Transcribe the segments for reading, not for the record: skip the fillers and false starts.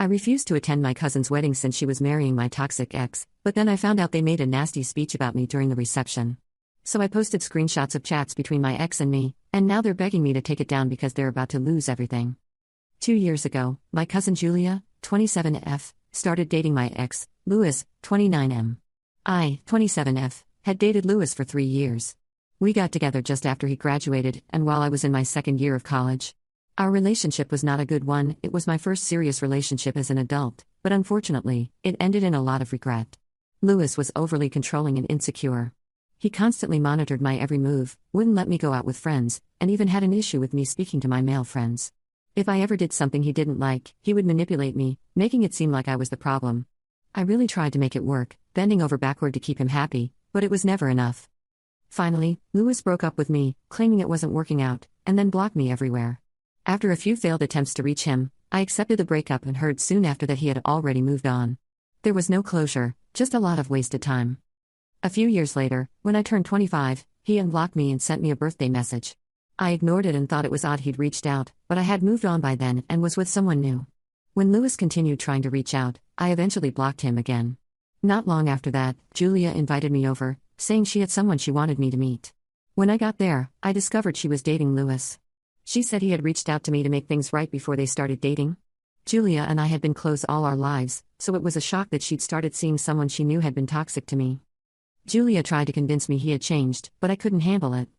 I refused to attend my cousin's wedding since she was marrying my toxic ex, but then I found out they made a nasty speech about me during the reception. So I posted screenshots of chats between my ex and me, and now they're begging me to take it down because they're about to lose everything. 2 years ago, my cousin Julia, 27F, started dating my ex, Louis, 29M. I, 27F, had dated Louis for 3 years. We got together just after he graduated and while I was in my second year of college. Our relationship was not a good one. It was my first serious relationship as an adult, but unfortunately, it ended in a lot of regret. Louis was overly controlling and insecure. He constantly monitored my every move, wouldn't let me go out with friends, and even had an issue with me speaking to my male friends. If I ever did something he didn't like, he would manipulate me, making it seem like I was the problem. I really tried to make it work, bending over backward to keep him happy, but it was never enough. Finally, Louis broke up with me, claiming it wasn't working out, and then blocked me everywhere. After a few failed attempts to reach him, I accepted the breakup and heard soon after that he had already moved on. There was no closure, just a lot of wasted time. A few years later, when I turned 25, he unblocked me and sent me a birthday message. I ignored it and thought it was odd he'd reached out, but I had moved on by then and was with someone new. When Louis continued trying to reach out, I eventually blocked him again. Not long after that, Julia invited me over, saying she had someone she wanted me to meet. When I got there, I discovered she was dating Louis. She said he had reached out to me to make things right before they started dating. Julia and I had been close all our lives, so it was a shock that she'd started seeing someone she knew had been toxic to me. Julia tried to convince me he had changed, but I couldn't handle it.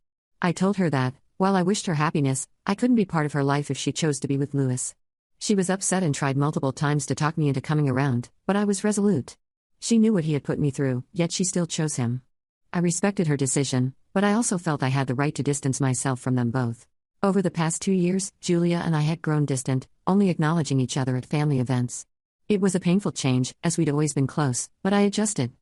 I told her that, while I wished her happiness, I couldn't be part of her life if she chose to be with Louis. She was upset and tried multiple times to talk me into coming around, but I was resolute. She knew what he had put me through, yet she still chose him. I respected her decision, but I also felt I had the right to distance myself from them both. Over the past 2 years, Julia and I had grown distant, only acknowledging each other at family events. It was a painful change, as we'd always been close, but I adjusted.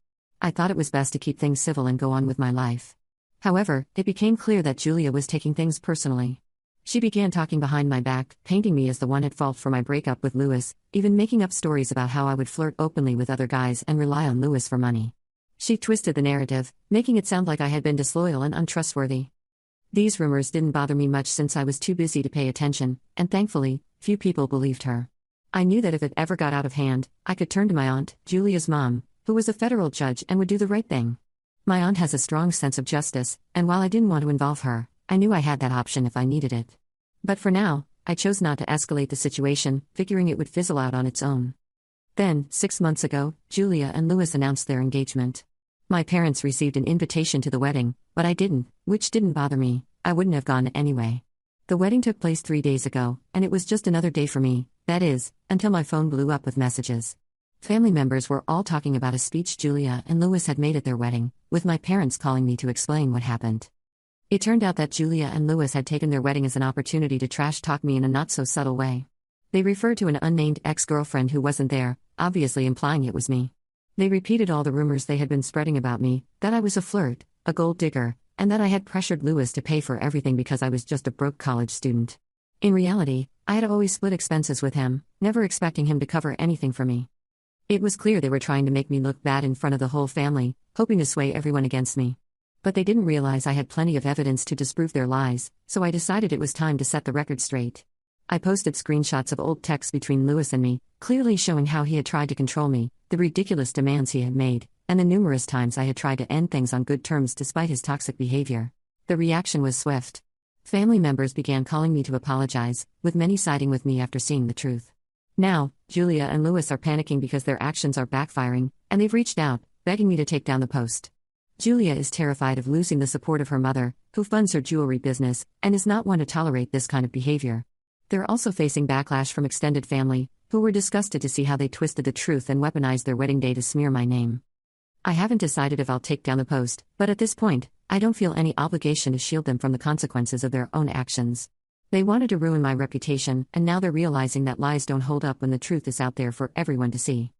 I thought it was best to keep things civil and go on with my life. However, it became clear that Julia was taking things personally. She began talking behind my back, painting me as the one at fault for my breakup with Louis, even making up stories about how I would flirt openly with other guys and rely on Louis for money. She twisted the narrative, making it sound like I had been disloyal and untrustworthy. These rumors didn't bother me much since I was too busy to pay attention, and thankfully, few people believed her. I knew that if it ever got out of hand, I could turn to my aunt, Julia's mom, who was a federal judge and would do the right thing. My aunt has a strong sense of justice, and while I didn't want to involve her, I knew I had that option if I needed it. But for now, I chose not to escalate the situation, figuring it would fizzle out on its own. Then, 6 months ago, Julia and Louis announced their engagement. My parents received an invitation to the wedding, but I didn't, which didn't bother me. I wouldn't have gone anyway. The wedding took place 3 days ago, and it was just another day for me, that is, until my phone blew up with messages. Family members were all talking about a speech Julia and Louis had made at their wedding, with my parents calling me to explain what happened. It turned out that Julia and Louis had taken their wedding as an opportunity to trash-talk me in a not-so-subtle way. They referred to an unnamed ex-girlfriend who wasn't there, obviously implying it was me. They repeated all the rumors they had been spreading about me, that I was a flirt, a gold digger, and that I had pressured Louis to pay for everything because I was just a broke college student. In reality, I had always split expenses with him, never expecting him to cover anything for me. It was clear they were trying to make me look bad in front of the whole family, hoping to sway everyone against me. But they didn't realize I had plenty of evidence to disprove their lies, so I decided it was time to set the record straight. I posted screenshots of old texts between Louis and me, clearly showing how he had tried to control me, the ridiculous demands he had made, and the numerous times I had tried to end things on good terms despite his toxic behavior. The reaction was swift. Family members began calling me to apologize, with many siding with me after seeing the truth. Now, Julia and Louis are panicking because their actions are backfiring, and they've reached out, begging me to take down the post. Julia is terrified of losing the support of her mother, who funds her jewelry business, and is not one to tolerate this kind of behavior. They're also facing backlash from extended family, who were disgusted to see how they twisted the truth and weaponized their wedding day to smear my name. I haven't decided if I'll take down the post, but at this point, I don't feel any obligation to shield them from the consequences of their own actions. They wanted to ruin my reputation, and now they're realizing that lies don't hold up when the truth is out there for everyone to see.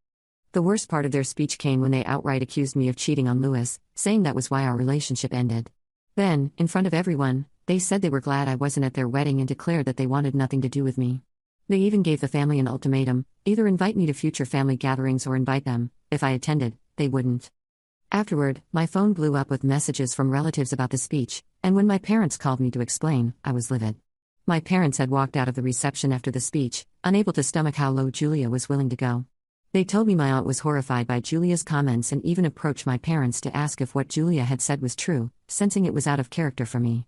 The worst part of their speech came when they outright accused me of cheating on Louis, saying that was why our relationship ended. Then, in front of everyone, they said they were glad I wasn't at their wedding and declared that they wanted nothing to do with me. They even gave the family an ultimatum: either invite me to future family gatherings or invite them. If I attended, they wouldn't. Afterward, my phone blew up with messages from relatives about the speech, and when my parents called me to explain, I was livid. My parents had walked out of the reception after the speech, unable to stomach how low Julia was willing to go. They told me my aunt was horrified by Julia's comments and even approached my parents to ask if what Julia had said was true, sensing it was out of character for me.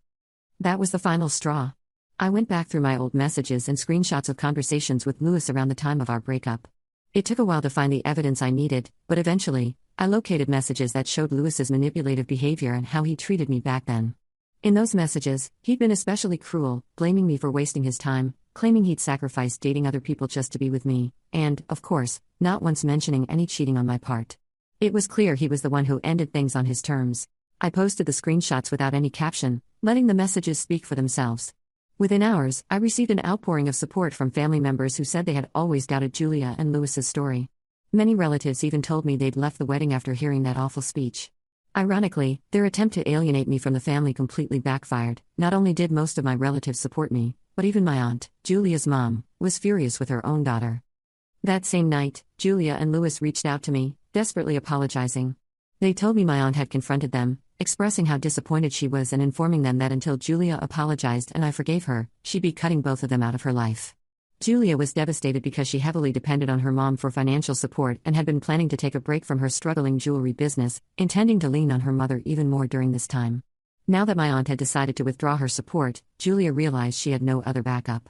That was the final straw. I went back through my old messages and screenshots of conversations with Lewis around the time of our breakup. It took a while to find the evidence I needed, but eventually, I located messages that showed Lewis's manipulative behavior and how he treated me back then. In those messages, he'd been especially cruel, blaming me for wasting his time, claiming he'd sacrificed dating other people just to be with me, and, of course, not once mentioning any cheating on my part. It was clear he was the one who ended things on his terms. I posted the screenshots without any caption, letting the messages speak for themselves. Within hours, I received an outpouring of support from family members who said they had always doubted Julia and Lewis's story. Many relatives even told me they'd left the wedding after hearing that awful speech. Ironically, their attempt to alienate me from the family completely backfired. Not only did most of my relatives support me, but even my aunt, Julia's mom, was furious with her own daughter. That same night, Julia and Lewis reached out to me, desperately apologizing. They told me my aunt had confronted them, expressing how disappointed she was and informing them that until Julia apologized and I forgave her, she'd be cutting both of them out of her life. Julia was devastated because she heavily depended on her mom for financial support and had been planning to take a break from her struggling jewelry business, intending to lean on her mother even more during this time. Now that my aunt had decided to withdraw her support, Julia realized she had no other backup.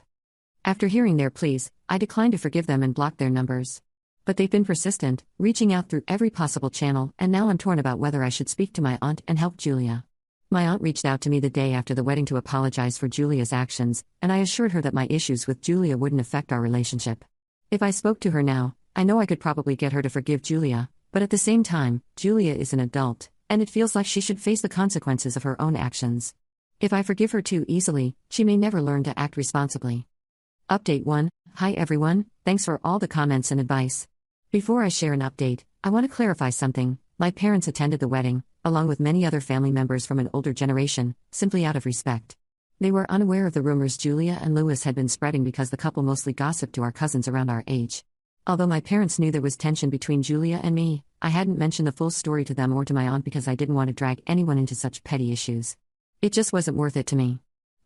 After hearing their pleas, I declined to forgive them and blocked their numbers. But they've been persistent, reaching out through every possible channel, and now I'm torn about whether I should speak to my aunt and help Julia. My aunt reached out to me the day after the wedding to apologize for Julia's actions, and I assured her that my issues with Julia wouldn't affect our relationship. If I spoke to her now, I know I could probably get her to forgive Julia, but at the same time, Julia is an adult, and it feels like she should face the consequences of her own actions. If I forgive her too easily, she may never learn to act responsibly. Update 1. Hi everyone, thanks for all the comments and advice. Before I share an update, I want to clarify something. My parents attended the wedding, along with many other family members from an older generation, simply out of respect. They were unaware of the rumors Julia and Lewis had been spreading because the couple mostly gossiped to our cousins around our age. Although my parents knew there was tension between Julia and me, I hadn't mentioned the full story to them or to my aunt because I didn't want to drag anyone into such petty issues. It just wasn't worth it to me.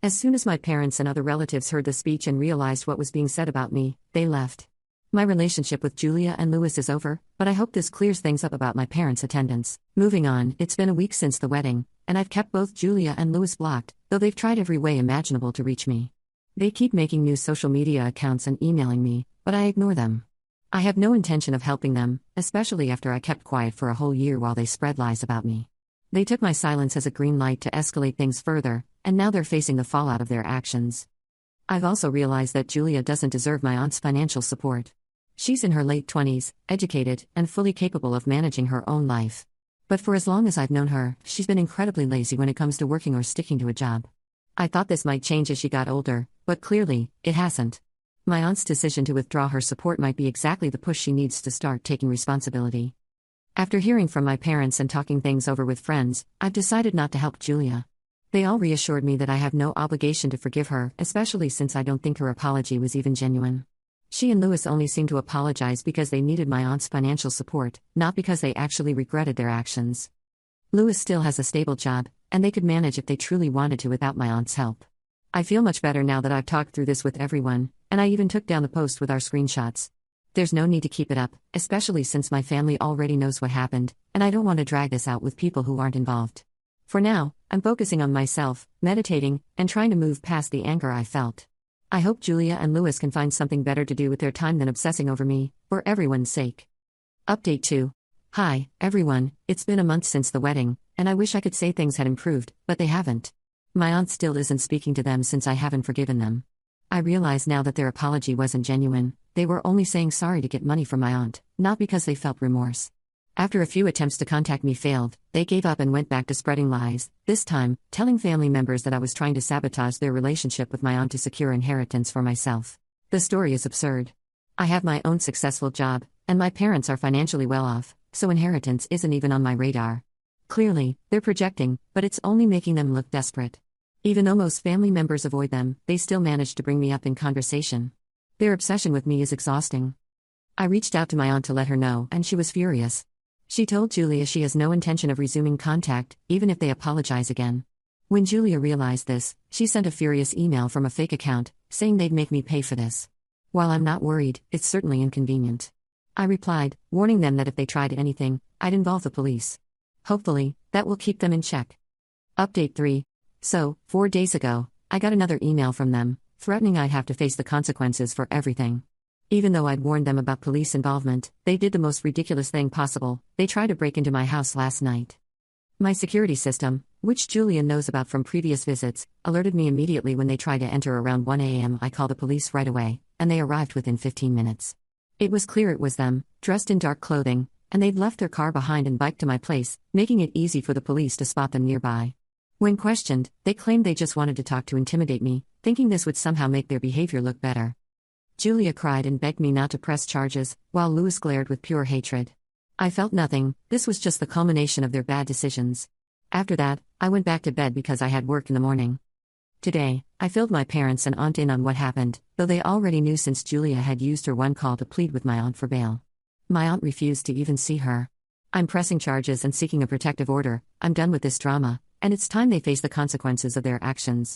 As soon as my parents and other relatives heard the speech and realized what was being said about me, they left. My relationship with Julia and Lewis is over, but I hope this clears things up about my parents' attendance. Moving on, it's been a week since the wedding, and I've kept both Julia and Lewis blocked, though they've tried every way imaginable to reach me. They keep making new social media accounts and emailing me, but I ignore them. I have no intention of helping them, especially after I kept quiet for a whole year while they spread lies about me. They took my silence as a green light to escalate things further, and now they're facing the fallout of their actions. I've also realized that Julia doesn't deserve my aunt's financial support. She's in her late 20s, educated, and fully capable of managing her own life. But for as long as I've known her, she's been incredibly lazy when it comes to working or sticking to a job. I thought this might change as she got older, but clearly, it hasn't. My aunt's decision to withdraw her support might be exactly the push she needs to start taking responsibility. After hearing from my parents and talking things over with friends, I've decided not to help Julia. They all reassured me that I have no obligation to forgive her, especially since I don't think her apology was even genuine. She and Lewis only seemed to apologize because they needed my aunt's financial support, not because they actually regretted their actions. Lewis still has a stable job, and they could manage if they truly wanted to without my aunt's help. I feel much better now that I've talked through this with everyone, and I even took down the post with our screenshots. There's no need to keep it up, especially since my family already knows what happened, and I don't want to drag this out with people who aren't involved. For now, I'm focusing on myself, meditating, and trying to move past the anger I felt. I hope Julia and Lewis can find something better to do with their time than obsessing over me, for everyone's sake. Update 2. Hi, everyone, it's been a month since the wedding, and I wish I could say things had improved, but they haven't. My aunt still isn't speaking to them since I haven't forgiven them. I realize now that their apology wasn't genuine, they were only saying sorry to get money from my aunt, not because they felt remorse. After a few attempts to contact me failed, they gave up and went back to spreading lies, this time, telling family members that I was trying to sabotage their relationship with my aunt to secure inheritance for myself. The story is absurd. I have my own successful job, and my parents are financially well off, so inheritance isn't even on my radar. Clearly, they're projecting, but it's only making them look desperate. Even though most family members avoid them, they still manage to bring me up in conversation. Their obsession with me is exhausting. I reached out to my aunt to let her know, and she was furious. She told Julia she has no intention of resuming contact, even if they apologize again. When Julia realized this, she sent a furious email from a fake account, saying they'd make me pay for this. While I'm not worried, it's certainly inconvenient. I replied, warning them that if they tried anything, I'd involve the police. Hopefully, that will keep them in check. Update 3. So, 4 days ago, I got another email from them, threatening I'd have to face the consequences for everything. Even though I'd warned them about police involvement, they did the most ridiculous thing possible. They tried to break into my house last night. My security system, which Julia knows about from previous visits, alerted me immediately when they tried to enter around 1 a.m. I called the police right away, and they arrived within 15 minutes. It was clear it was them, dressed in dark clothing, and they'd left their car behind and biked to my place, making it easy for the police to spot them nearby. When questioned, they claimed they just wanted to talk to intimidate me, thinking this would somehow make their behavior look better. Julia cried and begged me not to press charges, while Louis glared with pure hatred. I felt nothing, this was just the culmination of their bad decisions. After that, I went back to bed because I had work in the morning. Today, I filled my parents and aunt in on what happened, though they already knew since Julia had used her one call to plead with my aunt for bail. My aunt refused to even see her. I'm pressing charges and seeking a protective order. I'm done with this drama, and it's time they face the consequences of their actions.